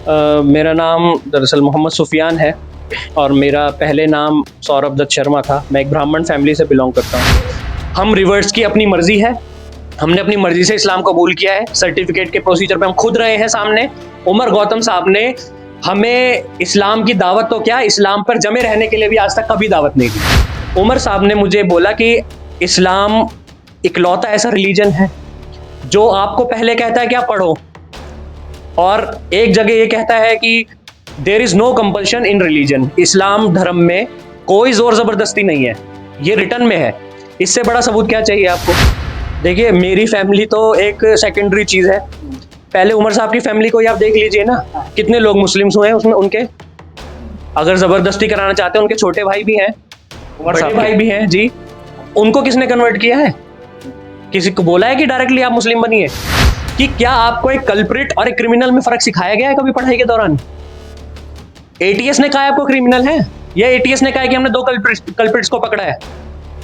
मेरा नाम दरअसल मोहम्मद सुफियान है और मेरा पहले नाम सौरभ दत्त शर्मा था। मैं एक ब्राह्मण फैमिली से बिलोंग करता हूँ। हम रिवर्स की अपनी मर्जी है, हमने अपनी मर्जी से इस्लाम कबूल किया है। सर्टिफिकेट के प्रोसीजर पे हम खुद रहे हैं सामने। उमर गौतम साहब ने हमें इस्लाम की दावत तो क्या, इस्लाम पर जमे रहने के लिए भी आज तक कभी दावत नहीं दी। उमर साहब ने मुझे बोला कि इस्लाम इकलौता ऐसा रिलीजन है जो आपको पहले कहता है कि आप पढ़ो, और एक जगह ये कहता है कि there is no compulsion in religion. इस्लाम धर्म में कोई जोर जबरदस्ती नहीं है, ये रिटर्न में है। इससे बड़ा सबूत क्या चाहिए आपको? देखिए, मेरी फैमिली तो एक सेकेंडरी चीज है। पहले उमर साहब की फैमिली को ही आप देख लीजिए ना, कितने लोग मुस्लिम्स हुए हैं उसमें उनके। अगर जबरदस्ती कराना चाहते हैं, उनके छोटे भाई भी हैं, बड़े भाई भी हैं जी। उनको किसने कन्वर्ट किया है? किसी को बोला है कि डायरेक्टली आप मुस्लिम बनिए? कि क्या आपको एक कल्प्रिट और एक क्रिमिनल में फर्क सिखाया गया है कभी पढ़ाई के दौरान? एटीएस ने कहा है आपको क्रिमिनल है, या एटीएस ने कहा है कि हमने दो कल्प्रिट्स को पकड़ा है?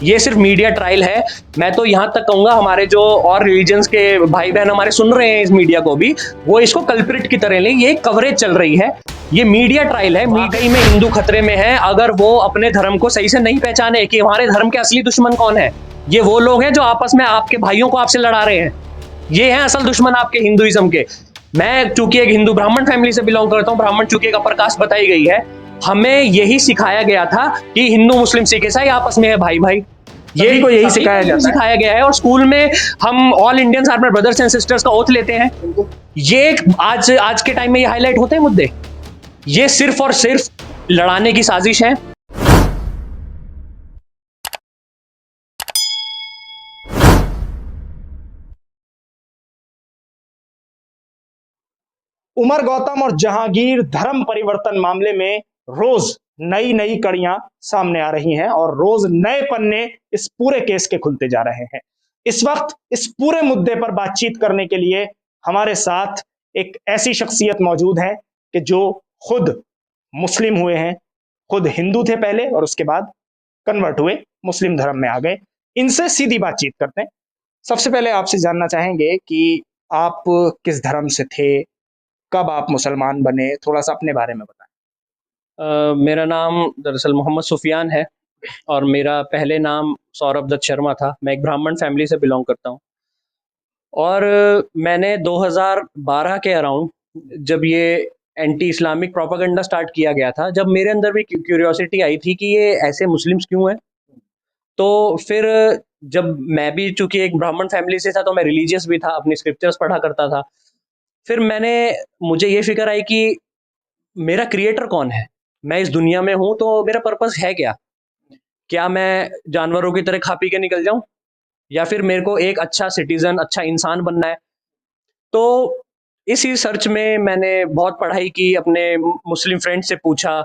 ये सिर्फ मीडिया ट्रायल है। मैं तो यहां तक कहूंगा, हमारे जो और रिलीजन्स के भाई बहन हमारे सुन रहे हैं इस मीडिया को भी, वो इसको कल्प्रिट की तरह लें। ये कवरेज चल रही है, ये मीडिया ट्रायल है। मीडिया में हिंदू खतरे में है अगर वो अपने धर्म को सही से नहीं पहचाने कि हमारे धर्म के असली दुश्मन कौन है। ये वो लोग हैं जो आपस में आपके भाइयों को आपसे लड़ा रहे हैं। ये हैं असल दुश्मन आपके हिंदुइज्म के। मैं चूंकि एक हिंदू ब्राह्मण फैमिली से बिलोंग करता हूँ, ब्राह्मण चूंकि एक अपर कास्ट बताई गई है, हमें यही सिखाया गया था कि हिंदू मुस्लिम सिख ईसाई आपस में है भाई भाई। यही को यही सिखाया गया है। और स्कूल में हम all Indians are my brothers and sisters का ओथ लेते हैं। ये आज के टाइम में ये हाईलाइट होते हैं मुद्दे। ये सिर्फ और सिर्फ लड़ाने की साजिश है। उमर गौतम और जहांगीर धर्म परिवर्तन मामले में रोज नई नई कड़ियां सामने आ रही हैं और रोज नए पन्ने इस पूरे केस के खुलते जा रहे हैं। इस वक्त इस पूरे मुद्दे पर बातचीत करने के लिए हमारे साथ एक ऐसी शख्सियत मौजूद है कि जो खुद मुस्लिम हुए हैं, खुद हिंदू थे पहले और उसके बाद कन्वर्ट हुए, मुस्लिम धर्म में आ गए। इनसे सीधी बातचीत करते हैं। सबसे पहले आपसे जानना चाहेंगे कि आप किस धर्म से थे, कब आप मुसलमान बने, थोड़ा सा अपने बारे में बताएं। मेरा नाम दरअसल मोहम्मद सुफियान है और मेरा पहले नाम सौरभ दत्त शर्मा था। मैं एक ब्राह्मण फैमिली से बिलोंग करता हूँ। और मैंने 2012 के अराउंड, जब ये एंटी इस्लामिक प्रोपागेंडा स्टार्ट किया गया था, जब मेरे अंदर भी क्यूरियोसिटी आई थी कि ये ऐसे मुस्लिम्स क्यों हैं, तो फिर जब मैं भी चूंकि एक ब्राह्मण फैमिली से था तो मैं रिलीजियस भी था, अपनी स्क्रिप्चर्स पढ़ा करता था। फिर मुझे ये फिक्र आई कि मेरा क्रिएटर कौन है, मैं इस दुनिया में हूं तो मेरा पर्पस है क्या? क्या मैं जानवरों की तरह खा पी के निकल जाऊं, या फिर मेरे को एक अच्छा सिटीजन, अच्छा इंसान बनना है? तो इसी सर्च में मैंने बहुत पढ़ाई की, अपने मुस्लिम फ्रेंड से पूछा,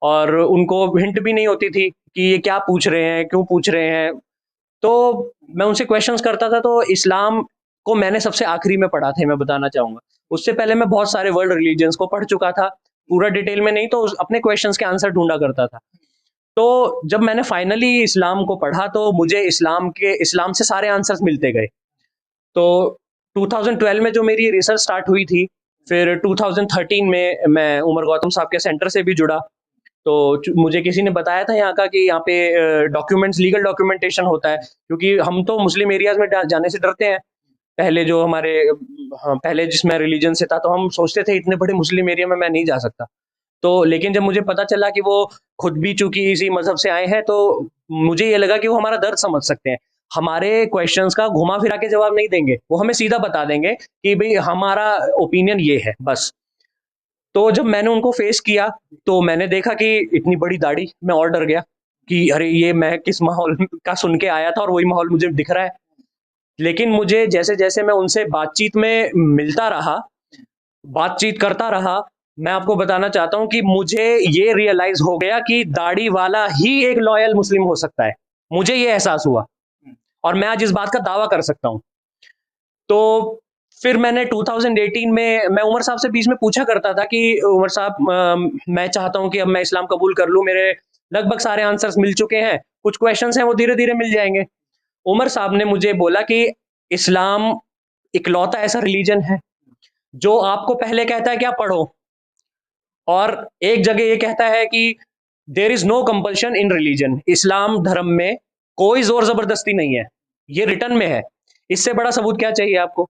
और उनको हिंट भी नहीं होती थी कि ये क्या पूछ रहे हैं, क्यों पूछ रहे हैं। तो मैं उनसे क्वेश्चंस करता था। तो इस्लाम को मैंने सबसे आखिरी में पढ़ा था, मैं बताना चाहूंगा। उससे पहले मैं बहुत सारे वर्ल्ड रिलीजन्स को पढ़ चुका था, पूरा डिटेल में नहीं, तो अपने क्वेश्चंस के आंसर ढूंढा करता था। तो जब मैंने फाइनली इस्लाम को पढ़ा तो मुझे इस्लाम से सारे आंसर्स मिलते गए। तो 2012 में जो मेरी रिसर्च स्टार्ट हुई थी, फिर 2013 में मैं उमर गौतम साहब के सेंटर से भी जुड़ा। तो मुझे किसी ने बताया था यहाँ का कि यहाँ पे डॉक्यूमेंट्स, लीगल डॉक्यूमेंटेशन होता है, क्योंकि हम तो मुस्लिम एरियाज में जाने से डरते हैं। पहले जो हमारे, हाँ, पहले जिसमें रिलीजन से था तो हम सोचते थे इतने बड़े मुस्लिम एरिया में मैं नहीं जा सकता। तो लेकिन जब मुझे पता चला कि वो खुद भी चूंकि इसी मजहब से आए हैं, तो मुझे ये लगा कि वो हमारा दर्द समझ सकते हैं। हमारे क्वेश्चंस का घुमा फिरा के जवाब नहीं देंगे, वो हमें सीधा बता देंगे कि भाई हमारा ओपिनियन ये है, बस। तो जब मैंने उनको फेस किया तो मैंने देखा कि इतनी बड़ी दाढ़ी, मैं और डर गया कि अरे ये मैं किस माहौल का सुन के आया था और वही माहौल मुझे दिख रहा है। लेकिन मुझे जैसे जैसे मैं उनसे बातचीत में मिलता रहा, बातचीत करता रहा, मैं आपको बताना चाहता हूं कि मुझे ये रियलाइज हो गया कि दाढ़ी वाला ही एक लॉयल मुस्लिम हो सकता है। मुझे ये एहसास हुआ और मैं आज इस बात का दावा कर सकता हूं। तो फिर मैंने 2018 में, मैं उमर साहब से बीच में पूछा करता था कि उमर साहब, मैं चाहता हूं कि अब मैं इस्लाम कबूल कर लूं, मेरे लगभग सारे आंसर्स मिल चुके हैं, कुछ क्वेश्चंस हैं वो धीरे धीरे मिल जाएंगे। उमर साहब ने मुझे बोला कि इस्लाम इकलौता ऐसा रिलीजन है जो आपको पहले कहता है कि आप पढ़ो, और एक जगह ये कहता है कि there is no compulsion in religion, इस्लाम धर्म में कोई जोर जबरदस्ती नहीं है, ये रिटर्न में है। इससे बड़ा सबूत क्या चाहिए आपको?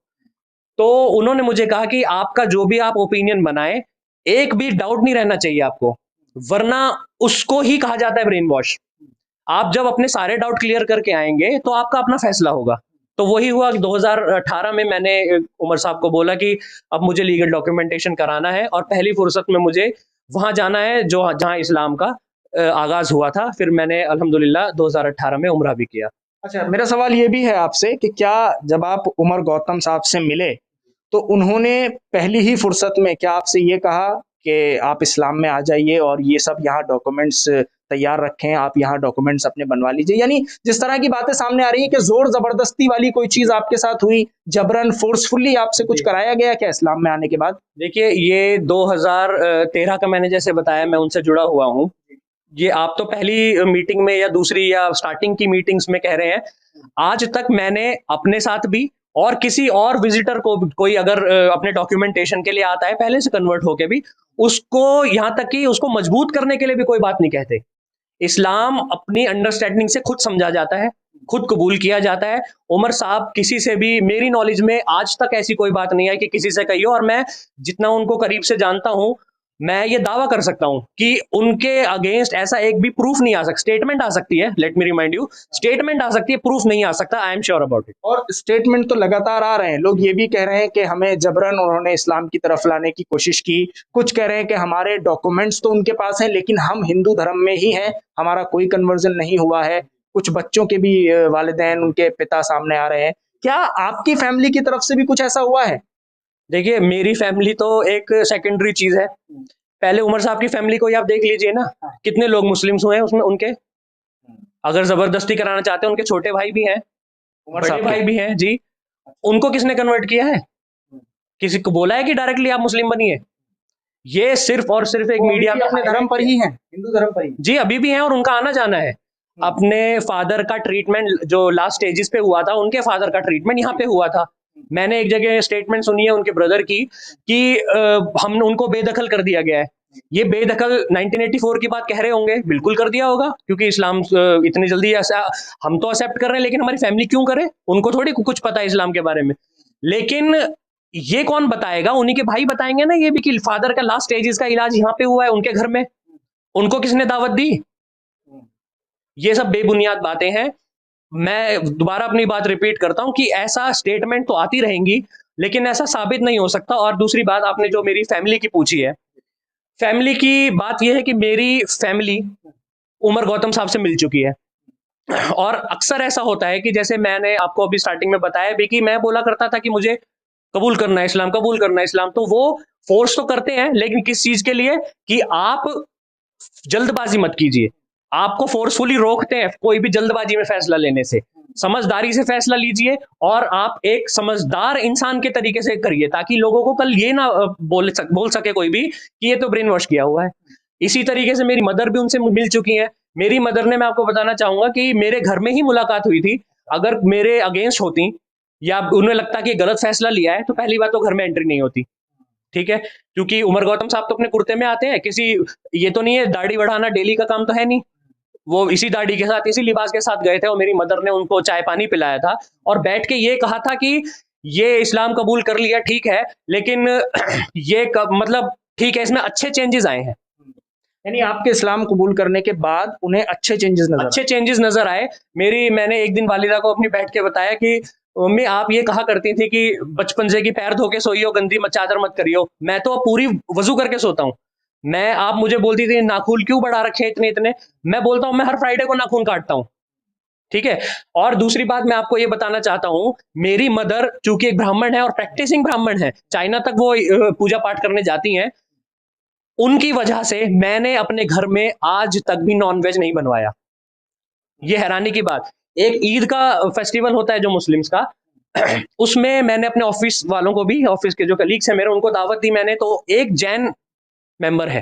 तो उन्होंने मुझे कहा कि आपका जो भी आप ओपिनियन बनाए, एक भी डाउट नहीं रहना चाहिए आपको, वरना उसको ही कहा जाता है ब्रेन वॉश। आप जब अपने सारे डाउट क्लियर करके आएंगे तो आपका अपना फैसला होगा। तो वही हुआ कि 2018 में मैंने उमर साहब को बोला कि अब मुझे लीगल डॉक्यूमेंटेशन कराना है और पहली फुर्सत में मुझे वहां जाना है जो जहां इस्लाम का आगाज हुआ था। फिर मैंने अल्हम्दुलिल्लाह 2018 में उम्रा भी किया। अच्छा, मेरा सवाल ये भी है आपसे कि क्या जब आप उमर गौतम साहब से मिले तो उन्होंने पहली ही फुर्सत में क्या आपसे ये कहा कि आप इस्लाम में आ जाइए और ये सब यहाँ डॉक्यूमेंट्स तैयार रखें, आप यहाँ डॉक्यूमेंट्स अपने बनवा लीजिए? यानी जिस तरह की बातें सामने आ रही है कि जोर जबरदस्ती वाली कोई चीज आपके साथ हुई, जबरन फोर्सफुली आपसे कुछ कराया गया क्या इस्लाम में आने के बाद? देखिए, ये 2013 का मैंने जैसे बताया, मैं उनसे जुड़ा हुआ हूँ। ये आप तो पहली मीटिंग में या दूसरी या स्टार्टिंग की मीटिंग्स में कह रहे हैं। आज तक मैंने अपने साथ भी और किसी और विजिटर को कोई अगर अपने डॉक्यूमेंटेशन के लिए आता है पहले से कन्वर्ट होके भी, उसको यहाँ तक कि उसको मजबूत करने के लिए भी कोई बात नहीं कहते। इस्लाम अपनी अंडरस्टैंडिंग से खुद समझा जाता है, खुद कबूल किया जाता है। उमर साहब किसी से भी, मेरी नॉलेज में आज तक ऐसी कोई बात नहीं है कि किसी से कही हो, और मैं जितना उनको करीब से जानता हूं, मैं ये दावा कर सकता हूं कि उनके अगेंस्ट ऐसा एक भी प्रूफ नहीं आ सकता। स्टेटमेंट आ सकती है, let me remind you, statement आ सकती है, प्रूफ नहीं आ सकता। I am sure about it. और स्टेटमेंट तो लगातार आ रहे हैं, लोग ये भी कह रहे हैं कि हमें जबरन उन्होंने इस्लाम की तरफ लाने की कोशिश की, कुछ कह रहे हैं कि हमारे डॉक्यूमेंट्स तो उनके पास हैं लेकिन हम हिंदू धर्म में ही हैं, हमारा कोई कन्वर्जन नहीं हुआ है। कुछ बच्चों के भी वालिदैन, उनके पिता सामने आ रहे हैं। क्या आपकी फैमिली की तरफ से भी कुछ ऐसा हुआ है? देखिए, मेरी फैमिली तो एक सेकेंडरी चीज है। पहले उमर साहब की फैमिली को ही आप देख लीजिए ना, कितने लोग मुस्लिम्स हुए हैं उसमें उनके। अगर जबरदस्ती कराना चाहते हैं, उनके छोटे भाई भी हैं, बड़े भाई भी हैं जी। उनको किसने कन्वर्ट किया है? किसी को बोला है कि डायरेक्टली आप मुस्लिम बनिए? ये सिर्फ और सिर्फ एक मीडिया अपने धर्म पर ही है, हिंदू धर्म पर ही। जी, अभी भी हैं और उनका आना जाना है। अपने फादर का ट्रीटमेंट जो लास्ट स्टेजेस पे हुआ था, उनके फादर का ट्रीटमेंट यहाँ पे हुआ था। मैंने एक जगह स्टेटमेंट सुनी है उनके ब्रदर की कि हम उनको बेदखल कर दिया गया है। ये बेदखल 1984 की बात कह रहे होंगे, बिल्कुल कर दिया होगा, क्योंकि इस्लाम इतनी जल्दी ऐसा हम तो एक्सेप्ट कर रहे हैं, लेकिन हमारी फैमिली क्यों करे? उनको थोड़ी कुछ पता है इस्लाम के बारे में। लेकिन ये कौन बताएगा? उन्हीं के भाई बताएंगे ना ये भी कि फादर का लास्ट स्टेजेस का इलाज यहाँ पे हुआ है उनके घर में। उनको किसने दावत दी? ये सब बेबुनियाद बातें हैं। मैं दोबारा अपनी बात रिपीट करता हूं कि ऐसा स्टेटमेंट तो आती रहेंगी, लेकिन ऐसा साबित नहीं हो सकता। और दूसरी बात, आपने जो मेरी फैमिली की पूछी है, फैमिली की बात यह है कि मेरी फैमिली उमर गौतम साहब से मिल चुकी है। और अक्सर ऐसा होता है कि जैसे मैंने आपको अभी स्टार्टिंग में बताया भी कि मैं बोला करता था कि मुझे कबूल करना है इस्लाम, कबूल करना है इस्लाम, तो वो फोर्स तो करते हैं, लेकिन किस चीज के लिए? कि आप जल्दबाजी मत कीजिए। आपको फोर्सफुली रोकते हैं कोई भी जल्दबाजी में फैसला लेने से। समझदारी से फैसला लीजिए और आप एक समझदार इंसान के तरीके से करिए, ताकि लोगों को कल ये ना बोल सके कोई भी कि ये तो ब्रेन वॉश किया हुआ है। इसी तरीके से मेरी मदर भी उनसे मिल चुकी है। मेरी मदर ने, मैं आपको बताना चाहूंगा कि मेरे घर में ही मुलाकात हुई थी। अगर मेरे अगेंस्ट होती या उन्हें लगता कि गलत फैसला लिया है, तो पहली बात तो घर में एंट्री नहीं होती। ठीक है, क्योंकि उमर गौतम साहब तो अपने कुर्ते में आते हैं, किसी ये तो नहीं है, दाढ़ी बढ़ाना डेली का काम तो है नहीं। वो इसी दाढ़ी के साथ, इसी लिबास के साथ गए थे और मेरी मदर ने उनको चाय पानी पिलाया था और बैठ के ये कहा था कि ये इस्लाम कबूल कर लिया, ठीक है, लेकिन ये मतलब ठीक है, इसमें अच्छे चेंजेस आए हैं। यानी आपके इस्लाम कबूल करने के बाद उन्हें अच्छे चेंजेस नजर आए। मैंने एक दिन वालिदा को अपनी बैठ के बताया कि मम्मी, आप ये कहा करती थी कि बचपन से कि पैर धो के सोइयो, गंदी चादर मत करियो। मैं तो पूरी वजू करके सोता हूँ। आप मुझे बोलती थी नाखून क्यों बढ़ा रखे इतने इतने, मैं बोलता हूँ मैं हर फ्राइडे को नाखून काटता हूँ। ठीक है। और दूसरी बात मैं आपको ये बताना चाहता हूँ, मेरी मदर चूंकि एक ब्राह्मण है और प्रैक्टिसिंग ब्राह्मण है, चाइना तक वो पूजा पाठ करने जाती हैं, उनकी वजह से मैंने अपने घर में आज तक भी नॉनवेज नहीं बनवाया। ये हैरानी की बात। एक ईद का फेस्टिवल होता है जो मुस्लिम्स का, उसमें मैंने अपने ऑफिस वालों को भी, ऑफिस के जो कलीग्स हैं मेरे, उनको दावत दी मैंने। तो एक जैन मेंबर है,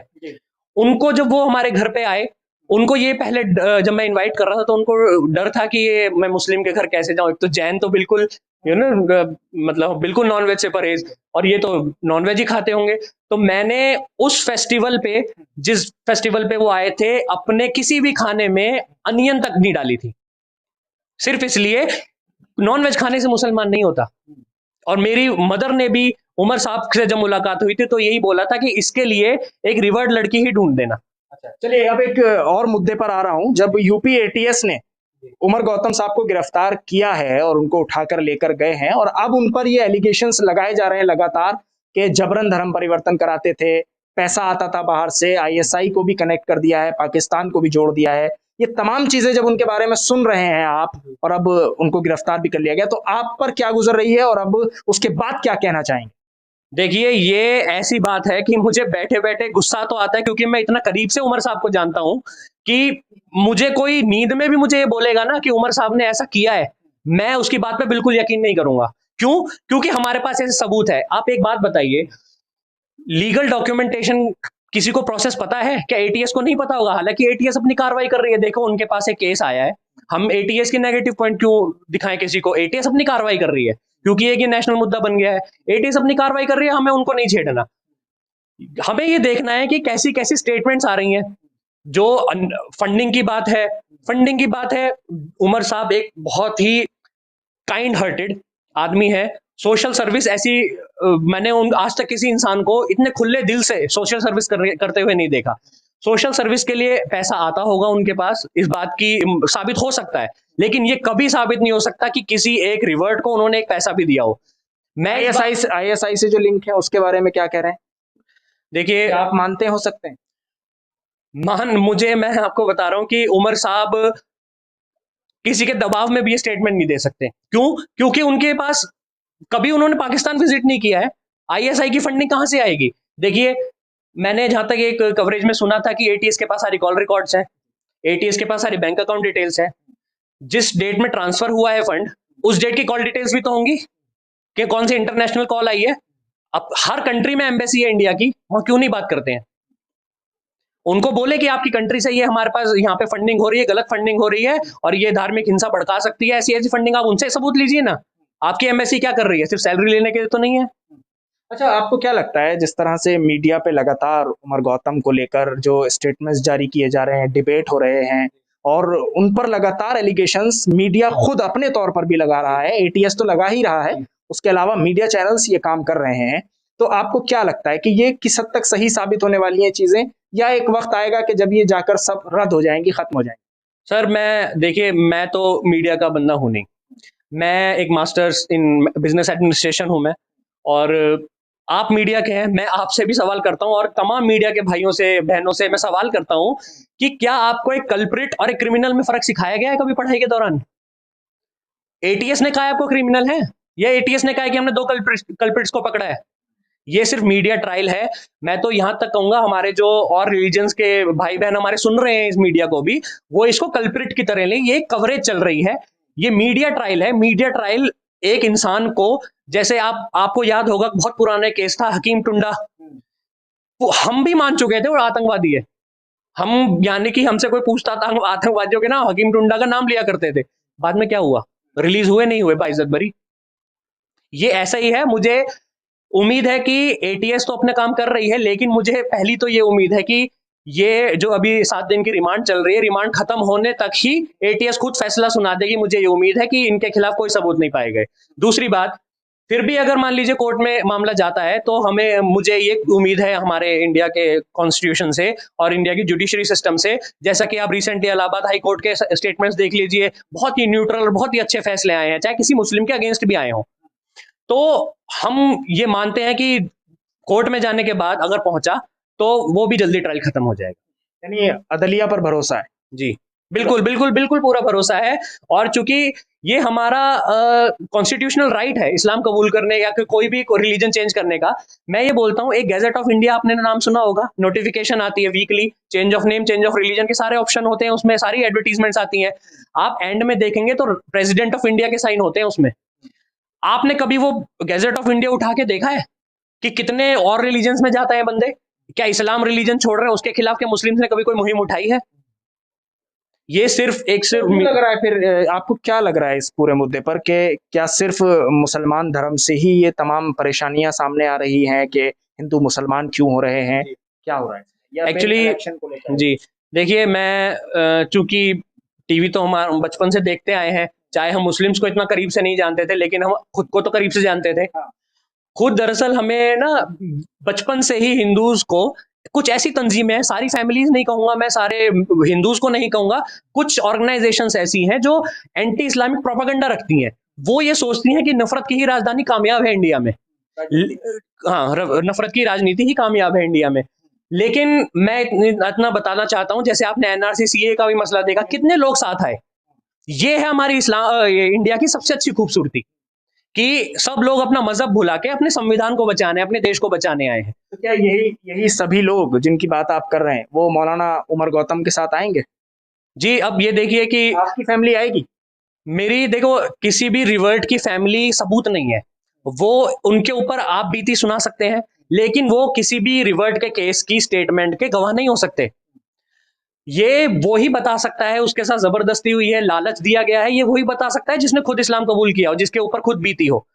उनको जब वो हमारे घर पे आए, उनको ये पहले जब मैं इनवाइट कर रहा था तो उनको डर था कि ये मैं मुस्लिम के घर कैसे जाऊं। एक तो जैन तो बिल्कुल मतलब बिल्कुल नॉनवेज से परहेज, और ये तो नॉनवेज ही खाते होंगे। तो मैंने उस फेस्टिवल पे, जिस फेस्टिवल पे वो आए थे, अपने किसी भी खाने में अनियन तक नहीं डाली थी, सिर्फ इसलिए, नॉनवेज खाने से मुसलमान नहीं होता। और मेरी मदर ने भी उमर साहब से जब मुलाकात हुई थी तो यही बोला था कि इसके लिए एक रिवर्ड लड़की ही ढूंढ देना। अच्छा, चलिए अब एक और मुद्दे पर आ रहा हूं। जब यूपी एटीएस ने उमर गौतम साहब को गिरफ्तार किया है और उनको उठाकर लेकर गए हैं, और अब उन पर ये एलिगेशंस लगाए जा रहे हैं लगातार कि जबरन धर्म परिवर्तन कराते थे, पैसा आता था बाहर से, आईएसआई को भी कनेक्ट कर दिया है, पाकिस्तान को भी जोड़ दिया है, ये तमाम चीजें जब उनके बारे में सुन रहे हैं आप, और अब उनको गिरफ्तार भी कर लिया गया, तो आप पर क्या गुजर रही है और अब उसके बाद क्या कहना चाहेंगे? देखिए, ये ऐसी बात है कि मुझे बैठे बैठे गुस्सा तो आता है, क्योंकि मैं इतना करीब से उमर साहब को जानता हूं कि मुझे कोई नींद में भी मुझे ये बोलेगा ना कि उमर साहब ने ऐसा किया है, मैं उसकी बात पे बिल्कुल यकीन नहीं करूंगा। क्यों? क्योंकि हमारे पास ऐसे सबूत है। आप एक बात बताइए, लीगल डॉक्यूमेंटेशन किसी को प्रोसेस पता है क्या? एटीएस को नहीं पता होगा, हालांकि एटीएस अपनी कार्रवाई कर रही है। देखो, उनके पास एक केस आया है, हम एटीएस के नेगेटिव पॉइंट क्यों दिखाएं किसी को? एटीएस अपनी कार्रवाई कर रही है, क्योंकि एक ये नेशनल मुद्दा बन गया है। एटीएस अपनी कार्रवाई कर रही है, हमें उनको नहीं छेड़ना। हमें ये देखना है कि कैसी कैसी स्टेटमेंट्स आ रही हैं। जो फंडिंग की बात है, फंडिंग की बात है, उमर साहब एक बहुत ही काइंड हार्टेड आदमी है। सोशल सर्विस ऐसी मैंने आज तक किसी इंसान को इतने खुले दिल से सोशल सर्विस करते हुए नहीं देखा। सोशल सर्विस के लिए पैसा आता होगा उनके पास, इस बात की साबित हो सकता है, लेकिन ये कभी साबित नहीं हो सकता कि किसी एक रिवर्ट को उन्होंने एक पैसा भी दिया हो। मैं आईएसआई से जो लिंक है उसके बारे में क्या कह रहे हैं? देखिए, आप मानते हो सकते हैं? मैं आपको बता रहा हूं कि उमर साहब किसी के दबाव में भी ये स्टेटमेंट नहीं दे सकते। क्यों? क्योंकि उनके पास कभी उन्होंने पाकिस्तान विजिट नहीं किया है। आईएसआई की फंडिंग कहां से आएगी? देखिए, मैंने जहां तक एक कवरेज में सुना था कि एटीएस के पास सारी कॉल रिकॉर्ड्स हैं, एटीएस के पास सारी बैंक अकाउंट डिटेल्स हैं, जिस डेट में ट्रांसफर हुआ है फंड, उस डेट की कॉल डिटेल्स भी तो होंगी कि कौन सी इंटरनेशनल कॉल आई है। अब हर कंट्री में एम्बेसी है इंडिया की, वहां क्यों नहीं बात करते हैं? उनको बोले कि आपकी कंट्री से ये हमारे पास यहाँ पे फंडिंग हो रही है, गलत फंडिंग हो रही है, और ये धार्मिक हिंसा भड़का सकती है, ऐसी ऐसी फंडिंग, आप उनसे सबूत लीजिए ना। आपकी एम्बेसी क्या कर रही है? सिर्फ सैलरी लेने के लिए तो नहीं है। अच्छा, आपको क्या लगता है जिस तरह से मीडिया पे लगातार उमर गौतम को लेकर जो स्टेटमेंट्स जारी किए जा रहे हैं, डिबेट हो रहे हैं, और उन पर लगातार एलिगेशंस मीडिया खुद अपने तौर पर भी लगा रहा है, एटीएस तो लगा ही रहा है, उसके अलावा मीडिया चैनल्स ये काम कर रहे हैं, तो आपको क्या लगता है कि ये किस हद तक सही साबित होने वाली हैं चीजें, या एक वक्त आएगा कि जब ये जाकर सब रद्द हो जाएंगी, खत्म हो जाएंगी? सर, देखिए, मैं तो मीडिया का बंदा हूं नहीं। मैं एक मास्टर्स इन बिजनेस एडमिनिस्ट्रेशन हूं मैं, और आप मीडिया के हैं, मैं आपसे भी सवाल करता हूं और तमाम मीडिया के भाइयों से, बहनों से मैं सवाल करता हूं कि क्या आपको एक कल्प्रिट और एक क्रिमिनल में फर्क सिखाया गया है कभी पढ़ाई के दौरान? एटीएस ने कहा है आपको क्रिमिनल है, या एटीएस ने कहा है कि हमने दो कल्प्रिट्स को पकड़ा है? ये सिर्फ मीडिया ट्रायल है। मैं तो यहां तक कहूंगा, हमारे जो और रिलीजन्स के भाई बहन हमारे सुन रहे हैं इस मीडिया को भी, वो इसको कल्प्रिट की तरह लें। ये कवरेज चल रही है, ये मीडिया ट्रायल है। मीडिया ट्रायल एक इंसान को, जैसे आपको याद होगा, बहुत पुराना केस था हकीम टुंडा, वो हम भी मान चुके थे और आतंकवादी है। हम, यानी कि हमसे कोई पूछता था, हम आतंकवादियों के ना हकीम टुंडा का नाम लिया करते थे। बाद में क्या हुआ? रिलीज हुए नहीं हुए बाइज्जत बरी। ये ऐसा ही है। मुझे उम्मीद है कि एटीएस तो अपना काम कर रही है, लेकिन मुझे पहली तो ये उम्मीद है कि ये जो अभी 7 दिन की रिमांड चल रही है, रिमांड खत्म होने तक ही एटीएस खुद फैसला सुना देगी। मुझे ये उम्मीद है कि इनके खिलाफ कोई सबूत नहीं पाए गए। दूसरी बात, फिर भी अगर मान लीजिए कोर्ट में मामला जाता है, तो मुझे ये उम्मीद है हमारे इंडिया के कॉन्स्टिट्यूशन से और इंडिया की जुडिशरी सिस्टम से, जैसा कि आप रिसेंटली इलाहाबाद हाई कोर्ट के स्टेटमेंट्स देख लीजिए, बहुत ही न्यूट्रल और बहुत ही अच्छे फैसले आए हैं, चाहे किसी मुस्लिम के अगेंस्ट भी आए हों। तो हम ये मानते हैं कि कोर्ट में जाने के बाद अगर पहुंचा तो वो भी जल्दी ट्रायल खत्म हो जाएगा। यानी अदलिया पर भरोसा है? जी, बिल्कुल बिल्कुल बिल्कुल पूरा भरोसा है। और चूंकि ये हमारा कॉन्स्टिट्यूशनल राइट है इस्लाम कबूल करने या कोई भी रिलीजन चेंज करने का, मैं ये बोलता हूँ, एक गैजेट ऑफ इंडिया आपने नाम सुना होगा, नोटिफिकेशन आती है weekly, change of name, change of religion के सारे ऑप्शन होते हैं उसमें, सारी एडवर्टीजमेंट्स आती हैं। आप एंड में देखेंगे तो प्रेसिडेंट ऑफ इंडिया के साइन होते हैं उसमें। आपने कभी वो गैजेट ऑफ इंडिया उठा के देखा है कि कितने और रिलीजन्स में जाते हैं बंदे? क्या इस्लाम रिलीजन छोड़ रहे हैं उसके खिलाफ क्या मुस्लिम्स ने कभी कोई मुहिम उठाई है? ये सिर्फ एक सिर्फ क्यों लग रहा है फिर आपको क्या लग रहा है इस पूरे मुद्दे पर कि क्या सिर्फ मुसलमान धर्म से ही ये तमाम परेशानियां सामने आ रही हैं कि हिंदू मुसलमान क्यों हो रहे हैं, क्या हो रहा है या फिर एक्चुअली इलेक्शन को लेकर? जी, देखिए मैं चूंकि टीवी तो हम बचपन से देखते आए हैं, चाहे हम मुस्लिम्स को इतना करीब से नहीं जानते थे लेकिन हम खुद को तो करीब से जानते थे। हाँ। खुद दरअसल हमें ना बचपन से ही हिंदूज को कुछ ऐसी तंजीमें हैं, सारी फैमिलीज नहीं कहूंगा मैं, सारे हिंदूज को नहीं कहूंगा, कुछ ऑर्गेनाइजेशंस ऐसी हैं जो एंटी इस्लामिक प्रोपेगेंडा रखती हैं। वो ये सोचती हैं कि नफरत की ही राजधानी कामयाब है इंडिया में। हाँ, नफरत की राजनीति ही कामयाब है इंडिया में। लेकिन मैं इतना बताना चाहता हूं, जैसे आपने एनआरसी सीए का भी मसला देखा, कितने लोग साथ आए। ये है हमारी ये इंडिया की सबसे अच्छी खूबसूरती कि सब लोग अपना मजहब भुला के अपने संविधान को बचाने, अपने देश को बचाने आए हैं। तो क्या यही यही सभी लोग जिनकी बात आप कर रहे हैं वो मौलाना उमर गौतम के साथ आएंगे? जी, अब ये देखिए कि आपकी फैमिली आएगी? मेरी देखो, किसी भी रिवर्ट की फैमिली सबूत नहीं है। वो उनके ऊपर आप बीती सुना सकते हैं, लेकिन वो किसी भी रिवर्ट के केस की स्टेटमेंट के गवाह नहीं हो सकते। ये वो ही बता सकता है, उसके साथ जबरदस्ती हुई है, लालच दिया गया है, ये वही बता सकता है जिसने खुद इस्लाम कबूल किया हो, जिसके ऊपर खुद बीती हो।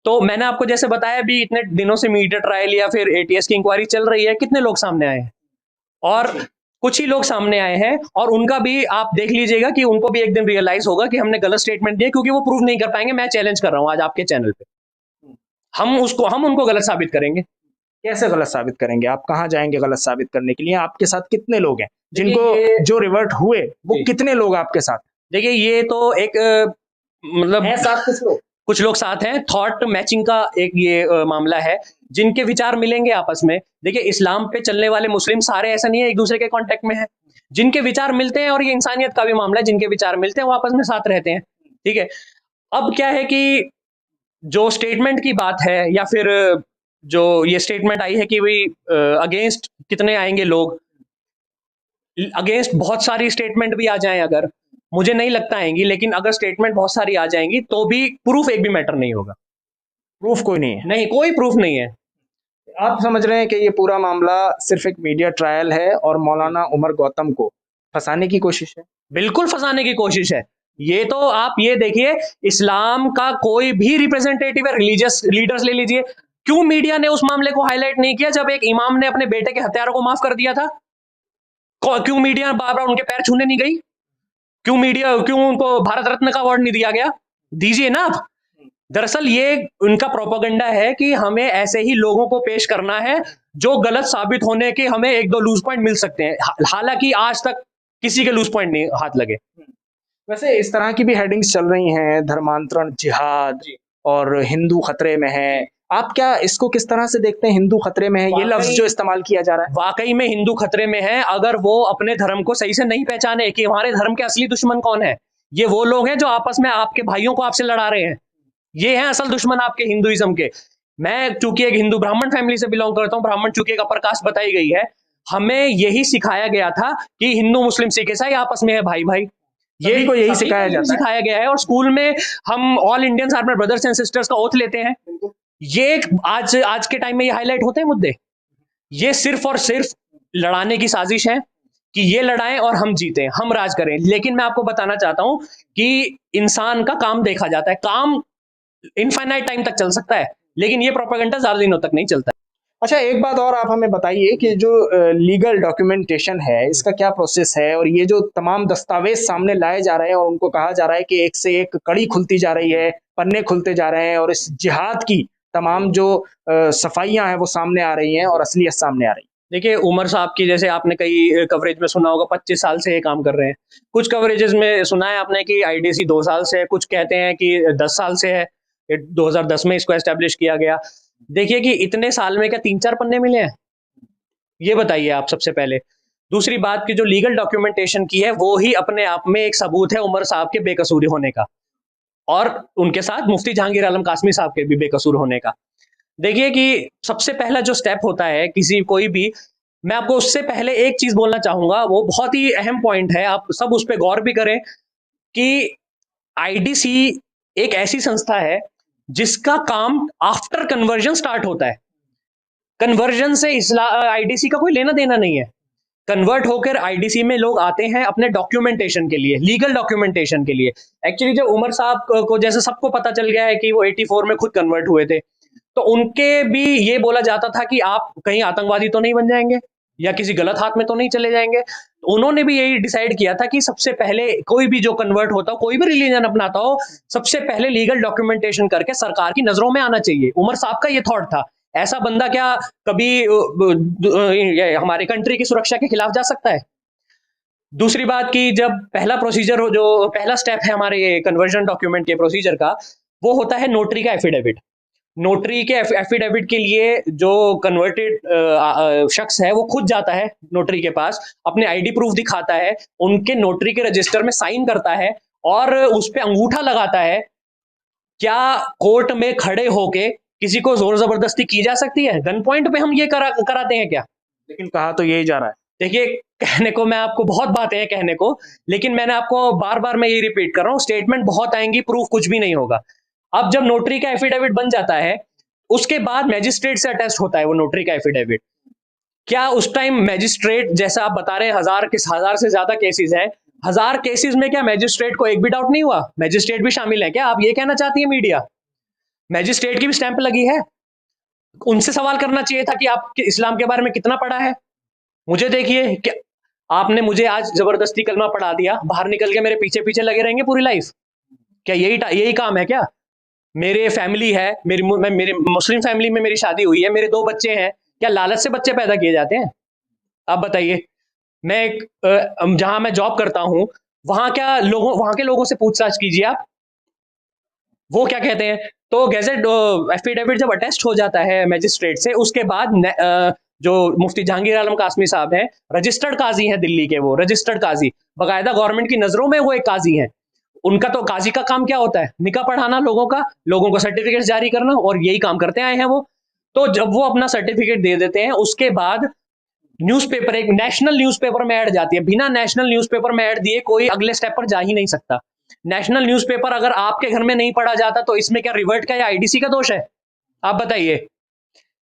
तो मैंने आपको जैसे बताया भी, इतने दिनों से मीडिया ट्रायल या फिर एटीएस की इंक्वायरी चल रही है, कितने लोग सामने आए हैं, और कुछ ही लोग सामने आए हैं, और उनका भी आप देख लीजिएगा कि उनको भी एक दिन रियलाइज होगा कि हमने गलत स्टेटमेंट दिया, क्योंकि वो प्रूव नहीं कर पाएंगे। मैं चैलेंज कर रहा हूं आज आपके चैनल पे, हम उनको गलत साबित करेंगे। कैसे गलत साबित करेंगे? आप कहाँ जाएंगे गलत साबित करने के लिए? आपके साथ कितने लोग हैं देखिए, जिनको जो रिवर्ट हुए वो जी। कितने लोग आपके साथ? देखिए, ये तो एक मतलब हैं साथ कुछ लोग साथ हैं, थॉट मैचिंग का एक ये मामला है, जिनके विचार मिलेंगे आपस में। देखिए, इस्लाम पे चलने वाले मुस्लिम सारे ऐसा नहीं है एक दूसरे के कांटेक्ट में है, जिनके विचार मिलते हैं, और ये इंसानियत का भी मामला है, जिनके विचार मिलते हैं वो आपस में साथ रहते हैं। ठीक है, अब क्या है कि जो स्टेटमेंट की बात है, या फिर जो ये स्टेटमेंट आई है कि भाई अगेंस्ट कितने आएंगे लोग, अगेंस्ट बहुत सारी स्टेटमेंट भी आ जाएं, अगर मुझे नहीं लगता आएंगी, लेकिन अगर स्टेटमेंट बहुत सारी आ जाएंगी तो भी प्रूफ एक भी मैटर नहीं होगा। प्रूफ कोई नहीं है? नहीं, कोई प्रूफ नहीं है। आप समझ रहे हैं कि ये पूरा मामला सिर्फ एक मीडिया ट्रायल है और मौलाना उमर गौतम को फंसाने की कोशिश है? बिल्कुल फंसाने की कोशिश है। ये तो आप ये देखिए, इस्लाम का कोई भी रिप्रेजेंटेटिव है, रिलीजियस लीडर्स ले लीजिए, क्यों मीडिया ने उस मामले को हाईलाइट नहीं किया जब एक इमाम ने अपने बेटे के हत्यारों को माफ कर दिया था? क्यों मीडिया बार बार उनके पैर छूने नहीं गई? क्यों उनको भारत रत्न का अवार्ड नहीं दिया गया? दीजिए ना आप। दरअसल ये उनका प्रोपेगेंडा है कि हमें ऐसे ही लोगों को पेश करना है जो गलत साबित होने के हमें एक दो लूज पॉइंट मिल सकते हैं, हालांकि आज तक किसी के लूज पॉइंट नहीं हाथ लगे। वैसे इस तरह की भी हेडिंग्स चल रही हैं, धर्मांतरण, जिहाद और हिंदू खतरे में है। आप क्या इसको किस तरह से देखते हैं? हिंदू खतरे में है ये लफ्ज जो इस्तेमाल किया जा रहा है? वाकई में हिंदू खतरे में है, अगर वो अपने धर्म को सही से नहीं पहचाने कि हमारे धर्म के असली दुश्मन कौन है। ये वो लोग हैं जो आपस में आपके भाइयों को आपसे लड़ा रहे हैं, ये हैं असल दुश्मन आपके हिंदुइज्म के। मैं चूंकि एक हिंदू ब्राह्मण फैमिली से बिलोंग करता हूँ, ब्राह्मण चूंकि एक अपर कास्ट बताई गई है, हमें यही सिखाया गया था कि हिंदू मुस्लिम सिख ईसाई आपस में है भाई भाई, यही को यही सिखाया जाता है। सिखाया गया है। और स्कूल में हम all Indians are my brothers and sisters का ओथ लेते हैं। ये आज के टाइम में ये हाईलाइट होते हैं मुद्दे, ये सिर्फ और सिर्फ लड़ाने की साजिश है कि ये लड़ाएं और हम जीतें, हम राज करें। लेकिन मैं आपको बताना चाहता हूं कि इंसान का काम देखा जाता है, काम इनफाइनाइट टाइम तक चल सकता है, लेकिन ये प्रोपेगेंडा ज्यादा दिनों तक नहीं चलता है। अच्छा, एक बात और आप हमें बताइए कि जो लीगल डॉक्यूमेंटेशन है इसका क्या प्रोसेस है, और ये जो तमाम दस्तावेज सामने लाए जा रहे हैं और उनको कहा जा रहा है कि एक से एक कड़ी खुलती जा रही है, पन्ने खुलते जा रहे हैं, और इस जिहाद की तमाम जो सफाइयां हैं वो सामने आ रही हैं और असलियत सामने आ रही है। देखिए, उमर साहब की जैसे आपने कई कवरेज में सुना होगा 25 साल से ये काम कर रहे हैं। कुछ कवरेजेस में सुना है आपने कि आईडीसी 2 साल से है, कुछ कहते हैं कि 10 साल से है, 2010 में इसको एस्टेब्लिश किया गया। देखिए कि इतने साल में क्या 3-4 पन्ने मिले हैं? ये बताइए आप सबसे पहले। दूसरी बात की जो लीगल डॉक्यूमेंटेशन की है वो ही अपने आप में एक सबूत है उमर साहब के बेकसूर होने का, और उनके साथ मुफ्ती जहांगीर आलम कासमी साहब के भी बेकसूर होने का। देखिए कि सबसे पहला जो स्टेप होता है किसी कोई भी, मैं आपको उससे पहले एक चीज बोलना चाहूंगा, वो बहुत ही अहम पॉइंट है, आप सब उस पर गौर भी करें कि आईडीसी एक ऐसी संस्था है जिसका काम आफ्टर कन्वर्जन स्टार्ट होता है। कन्वर्जन से आईडीसी का कोई लेना देना नहीं है। कन्वर्ट होकर आईडीसी में लोग आते हैं अपने डॉक्यूमेंटेशन के लिए, लीगल डॉक्यूमेंटेशन के लिए। एक्चुअली जब उमर साहब को जैसे सबको पता चल गया है कि वो 84 में खुद कन्वर्ट हुए थे, तो उनके भी ये बोला जाता था कि आप कहीं आतंकवादी तो नहीं बन जाएंगे या किसी गलत हाथ में तो नहीं चले जाएंगे। तो उन्होंने भी यही डिसाइड किया था कि सबसे पहले कोई भी जो कन्वर्ट होता हो, कोई भी रिलीजन अपनाता हो, सबसे पहले लीगल डॉक्यूमेंटेशन करके सरकार की नजरों में आना चाहिए। उमर साहब का ये थॉट था। ऐसा बंदा क्या कभी हमारे कंट्री की सुरक्षा के खिलाफ जा सकता है? दूसरी बात की जब पहला प्रोसीजर हो, जो पहला स्टेप है हमारे कन्वर्जन डॉक्यूमेंट के प्रोसीजर का, वो होता है नोटरी का एफिडेविट। नोटरी के एफिडेविट के लिए जो कन्वर्टेड शख्स है वो खुद जाता है नोटरी के पास, अपने आईडी प्रूफ दिखाता है, उनके नोटरी के रजिस्टर में साइन करता है और उस पर अंगूठा लगाता है। क्या कोर्ट में खड़े होके किसी को जोर जबरदस्ती की जा सकती है? गन पॉइंट पे हम ये कराते हैं क्या? लेकिन कहा तो यही जा रहा है। देखिए, कहने को मैं आपको बहुत बातें हैं कहने को, लेकिन मैंने आपको बार बार मैं ये रिपीट कर रहा हूँ, स्टेटमेंट बहुत आएंगी, प्रूफ कुछ भी नहीं होगा। अब जब नोटरी का एफिडेविट बन जाता है, उसके बाद मैजिस्ट्रेट से अटेस्ट होता है वो नोटरी का एफिडेविट। क्या उस टाइम मैजिस्ट्रेट, जैसा आप बता रहे हैं, हजार से ज्यादा केसेस हैं, 1000 केसेस में क्या मैजिस्ट्रेट को एक भी डाउट नहीं हुआ? मैजिस्ट्रेट भी शामिल है क्या? आप ये कहना चाहती है मीडिया? मैजिस्ट्रेट की भी स्टैंप लगी है। उनसे सवाल करना चाहिए था कि आप इस्लाम के बारे में कितना पढ़ा है। मुझे देखिए, क्या आपने मुझे आज जबरदस्ती कलमा पढ़ा दिया, बाहर निकल के मेरे पीछे पीछे लगे रहेंगे पूरी लाइफ? क्या यही काम है क्या? मेरे फैमिली है, मेरी मुस्लिम फैमिली में मेरी शादी हुई है, मेरे 2 बच्चे हैं। क्या लालच से बच्चे पैदा किए जाते हैं? आप बताइए। मैं जहां मैं जॉब करता हूं, वहां के लोगों से पूछताछ कीजिए आप, वो क्या कहते हैं। तो गैजेट एफिडेविट जब अटेस्ट हो जाता है मैजिस्ट्रेट से, उसके बाद जो मुफ्ती जहांगीर आलम कासमी साहब हैं, रजिस्टर्ड काजी हैं दिल्ली के, वो रजिस्टर्ड काजी, बाकायदा गवर्नमेंट की नजरों में वो एक काजी हैं। उनका तो काजी का काम क्या होता है? निकाह पढ़ाना लोगों का, लोगों को सर्टिफिकेट जारी करना, और यही काम करते आए हैं वो। तो जब वो अपना सर्टिफिकेट दे देते हैं, उसके बाद न्यूज़पेपर, एक नेशनल न्यूज़पेपर में ऐड जाती है। बिना नेशनल न्यूज़पेपर में ऐड दिए कोई अगले स्टेप पर जा ही नहीं सकता। नेशनल न्यूज़पेपर अगर आपके घर में नहीं पढ़ा जाता, तो इसमें क्या रिवर्ट का या आईडीसी का दोष है? आप बताइए।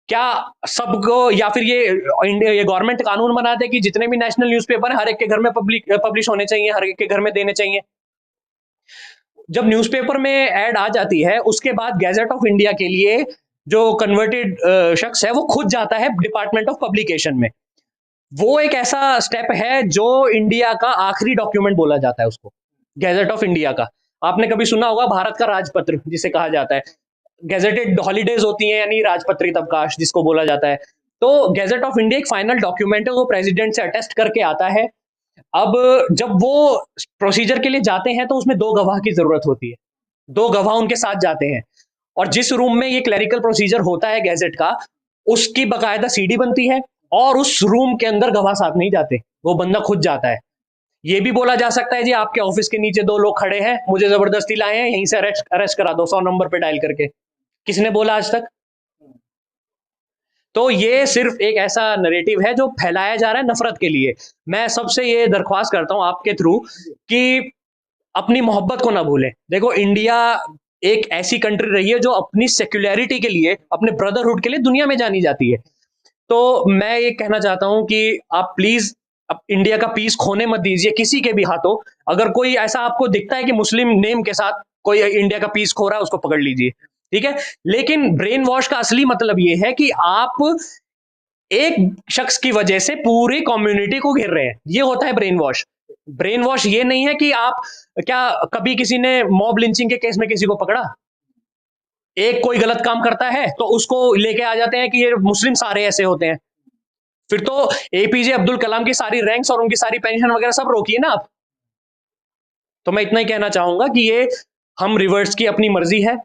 क्या सबको, या फिर ये गवर्नमेंट कानून बनाते हैं कि जितने भी नेशनल न्यूज़पेपर है हर एक के घर में पब्लिश होने चाहिए, हर एक के घर में देने चाहिए? जब न्यूज़पेपर में ऐड आ जाती है, उसके बाद गैजेट ऑफ इंडिया के लिए जो कन्वर्टेड शख्स है वो खुद जाता है डिपार्टमेंट ऑफ पब्लिकेशन में। वो एक ऐसा स्टेप है जो इंडिया का आखिरी डॉक्यूमेंट बोला जाता है उसको, गैजेट ऑफ इंडिया का। आपने कभी सुना होगा भारत का राजपत्र जिसे कहा जाता है। गैजेटेड हॉलीडेज होती हैं, यानी राजपत्रित अवकाश जिसको बोला जाता है। तो गैजेट ऑफ इंडिया एक फाइनल डॉक्यूमेंट है, वो प्रेसिडेंट से अटेस्ट करके आता है। अब जब वो प्रोसीजर के लिए जाते हैं, तो उसमें 2 गवाह की जरूरत होती है, 2 गवाह उनके साथ जाते हैं। और जिस रूम में ये क्लरिकल प्रोसीजर होता है गैजेट का, उसकी बकायदा सीडी बनती है, और उस रूम के अंदर गवाह साथ नहीं जाते, वो बंदा खुद जाता है। ये भी बोला जा सकता है जी आपके ऑफिस के नीचे 2 लोग खड़े हैं, मुझे जबरदस्ती लाए हैं, यहीं से अरेस्ट करा दो 100 नंबर पे डायल करके। किसने बोला आज तक? तो ये सिर्फ एक ऐसा नैरेटिव है जो फैलाया जा रहा है नफरत के लिए। मैं सबसे ये दरख्वास्त करता हूं आपके थ्रू कि अपनी मोहब्बत को ना भूलें। देखो, इंडिया एक ऐसी कंट्री रही है जो अपनी सेक्युलरिटी के लिए, अपने ब्रदरहुड के लिए दुनिया में जानी जाती है। तो मैं ये कहना चाहता हूं कि आप प्लीज अब इंडिया का पीस खोने मत दीजिए किसी के भी हाथों। अगर कोई ऐसा आपको दिखता है कि मुस्लिम नेम के साथ कोई इंडिया का पीस खो रहा है, उसको पकड़ लीजिए, ठीक है। लेकिन ब्रेन वॉश का असली मतलब ये है कि आप एक शख्स की वजह से पूरी कम्युनिटी को घेर रहे हैं, ये होता है ब्रेन वॉश। ब्रेन वॉश ये नहीं है कि आप, क्या कभी किसी ने मॉब लिंचिंग के केस में किसी को पकड़ा? एक कोई गलत काम करता है तो उसको लेके आ जाते हैं कि ये मुस्लिम सारे ऐसे होते हैं। फिर तो एपीजे अब्दुल कलाम की सारी रैंक्स और उनकी सारी पेंशन वगैरह सब रोकिए ना आप। तो मैं इतना ही कहना चाहूंगा कि ये हम रिवर्स की अपनी मर्जी है,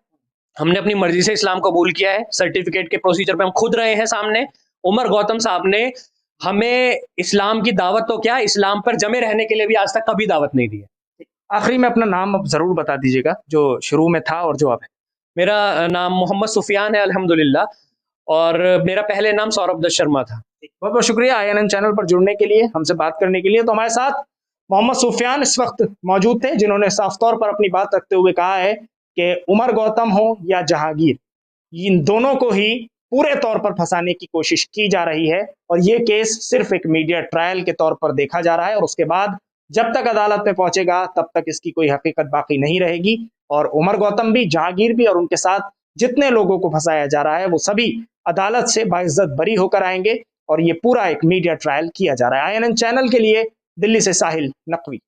हमने अपनी मर्जी से इस्लाम कबूल किया है। सर्टिफिकेट के प्रोसीजर पे हम खुद रहे हैं सामने। उमर गौतम साहब ने हमें इस्लाम की दावत तो क्या, इस्लाम पर जमे रहने के लिए भी आज तक कभी दावत नहीं दी है। आखिरी में अपना नाम अब जरूर बता दीजिएगा, जो शुरू में था और जो अब है। मेरा नाम मोहम्मद सुफियान है अल्हम्दुलिल्लाह, और मेरा पहले नाम सौरभ दत्त शर्मा था। बहुत बहुत शुक्रिया INN चैनल पर जुड़ने के लिए, हमसे बात करने के लिए। तो हमारे साथ मोहम्मद सुफियान इस वक्त मौजूद थे, जिन्होंने साफ तौर पर अपनी बात रखते हुए कहा है कि उमर गौतम हो या जहांगीर, इन दोनों को ही पूरे तौर पर फंसाने की कोशिश की जा रही है और ये केस सिर्फ एक मीडिया ट्रायल के तौर पर देखा जा रहा है और उसके बाद जब तक अदालत में पहुंचेगा तब तक इसकी कोई हकीकत बाकी नहीं रहेगी। और उमर गौतम भी, जहांगीर भी और उनके साथ जितने लोगों को फंसाया जा रहा है वो सभी अदालत से बाइज्जत बरी होकर आएंगे और ये पूरा एक मीडिया ट्रायल किया जा रहा है। INN चैनल के लिए दिल्ली से साहिल नकवी।